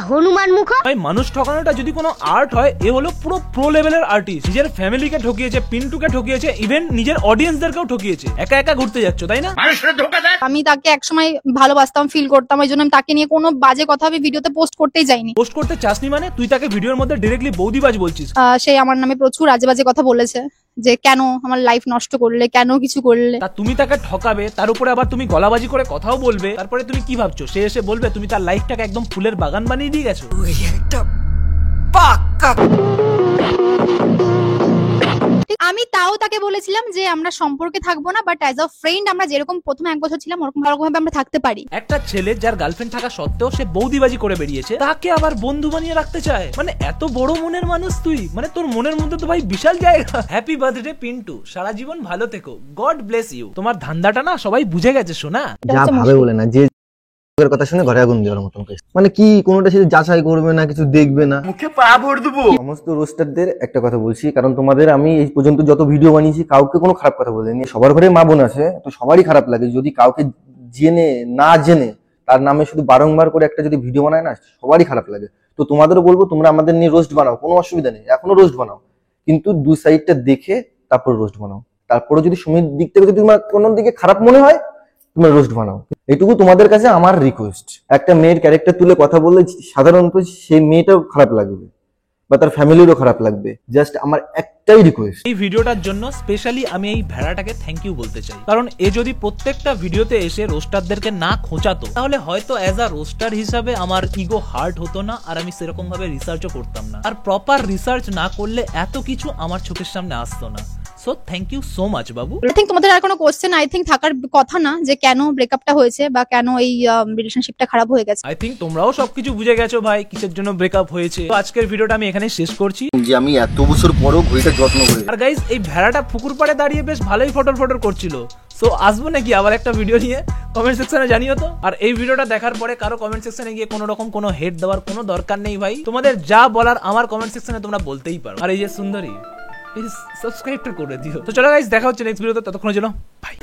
হনুমান মুখ ভাই মানুষ ঠকানোটা যদি কোনো আর্ট হয়, এ হলো পুরো প্রো লেভেলের আর্টিস্ট। নিজের ফ্যামিলিকে ঠকিয়েছে, পিন্টুকে ঠকিয়েছে, ইভেন নিজের অডিয়েন্সদেরকেও ঠকিয়েছে। একা একা ঘুরতে যাচ্ছ তাই না? আমি তাকে একসময় ভালোবাসতাম, ফিল করতাম, ওই জন্য আমি তাকে নিয়ে কোনো বাজে কথা আমি ভিডিওতে পোস্ট করতেই যাইনি। পোস্ট করতে চাসনি মানে তুই তাকে ভিডিওর মধ্যে ডিরেক্টলি বৌদিবাজ বলছিস। সে আমার নামে প্রচুর আজে বাজে কথা বলেছে, যে কেন আমার লাইফ নষ্ট করলে, কেন কিছু করলে। তা তুমি তাকে ঠকাবে, তার উপরে আবার তুমি গলাবাজি করে কথাও বলবে, তারপরে তুমি কি ভাবছো সে এসে বলবে তুমি তার লাইফটাকে একদম ফুলের বাগান বানিয়ে দিয়ে গেছো? আমি তাও তাকে বলেছিলাম যে আমরা সম্পর্কে থাকবো না, বাট অ্যাজ আ ফ্রেন্ড আমরা যেরকম প্রথমে 1 বছর ছিলাম ওরকম ভাবে আমরা থাকতে পারি। একটা ছেলে যার গার্লফ্রেন্ড থাকা সত্ত্বেও সে বৌদিবাজি করে বেরিয়েছে, তাকে আবার বন্ধু বানিয়ে রাখতে চায়। মানে এত বড় মনের মানুষ তুই, মানে তোর মনের মধ্যে তো ভাই বিশাল জায়গা। হ্যাপি বার্থডে পিন্টু, সারা জীবন ভালো থেকো, গড ব্লেস ইউ। তোমার ধান্দাটা না সবাই বুঝে গেছে শোনা। যা ভাবে বলে না, যে লোকের কথা শুনে ঘরে আগুন দেওয়ার মতন কেস। মানে কি কোনোটা সে যাচাই করবে না, কিছু দেখবে না, মুখে পা ভর দেবো। সমস্ত রোস্টারদের একটা কথা বলছি, কারণ তোমাদের আমি এই পর্যন্ত যত ভিডিও বানিয়েছি কাউকে কোনো খারাপ কথা বলিনি। সবার ঘরে মা বোন আছে, তো সবারই খারাপ লাগে যদি কাউকে জেনে না জেনে তার নামে শুধু বারংবার করে একটা যদি ভিডিও বানায় না, সবারই খারাপ লাগে। তো তোমাদেরও বলবো তোমরা আমাদের নিয়ে রোস্ট বানাও, কোনো অসুবিধা নেই, এখনো রোস্ট বানাও, কিন্তু দু সাইডটা দেখে তারপর রোস্ট বানাও। তারপরে যদি সুমির দিক থেকে যদি তোমার কোনো দিকে খারাপ মনে হয় তোমরা রোস্ট বানাও, এইটুকু তোমাদের কাছে আমার রিকোয়েস্ট। একটা মেয়ের ক্যারেক্টার তুলে কথা বললে সাধারণত সেই মেয়েটাও খারাপ লাগবে বা তার ফ্যামিলিরও খারাপ লাগবে, জাস্ট আমার একটাই রিকোয়েস্ট। এই ভিডিওটার জন্য স্পেশালি আমি এই ভেড়াটাকে থ্যাংক ইউ বলতে চাই, কারণ এ যদি প্রত্যেকটা ভিডিওতে এসে রোস্টারদেরকে না খোঁচাতো তাহলে হয়তো অ্যাজ আ রোস্টার হিসাবে আমার ইগো হার্ট হতো না, আর আমি সেরকম ভাবে রিসার্চও করতাম না, আর প্রপার রিসার্চ না করলে এত কিছু আমার চোখের সামনে আসতো না। So thank you so much বাবু। আই থিঙ্ক তোমাদের আর কোনো কোশ্চেন আই থিঙ্ক থাকার কথা না যে কেন ব্রেকআপটা হয়েছে বা কেন এই রিলেশনশিপটা খারাপ হয়ে গেছে। আই থিঙ্ক তোমরাও সবকিছু বুঝে গেছো ভাই কিসের জন্য ব্রেকআপ হয়েছে। তো আজকের ভিডিওটা আমি এখানে শেষ করছি। যে আমি এত বছর পরেও ঘড়িটা যত্ন করে। আর গাইজ এই ভেড়াটা পুকুর পাড়ে দাঁড়িয়ে বেশ ভালোই ফটর করছিল। সো আসবো নাকি আবার একটা ভিডিও নিয়ে, কমেন্ট সেকশনে জানিও তো। আর এই ভিডিওটা দেখার পরে কারো কমেন্ট সেকশনে গিয়ে কোনো রকম কোনো হেড দেওয়ার কোনো দরকার নেই ভাই। তোমাদের যা বলার আমার কমেন্ট সেকশনে তোমরা বলতেই পারো। আর এই যে সুন্দরী প্লিজ সাবস্ক্রাইবটা করে দিও। তো চলো গাইজ দেখা হচ্ছে নেক্সট ভিডিওতে, ততক্ষণের জন্য বাই।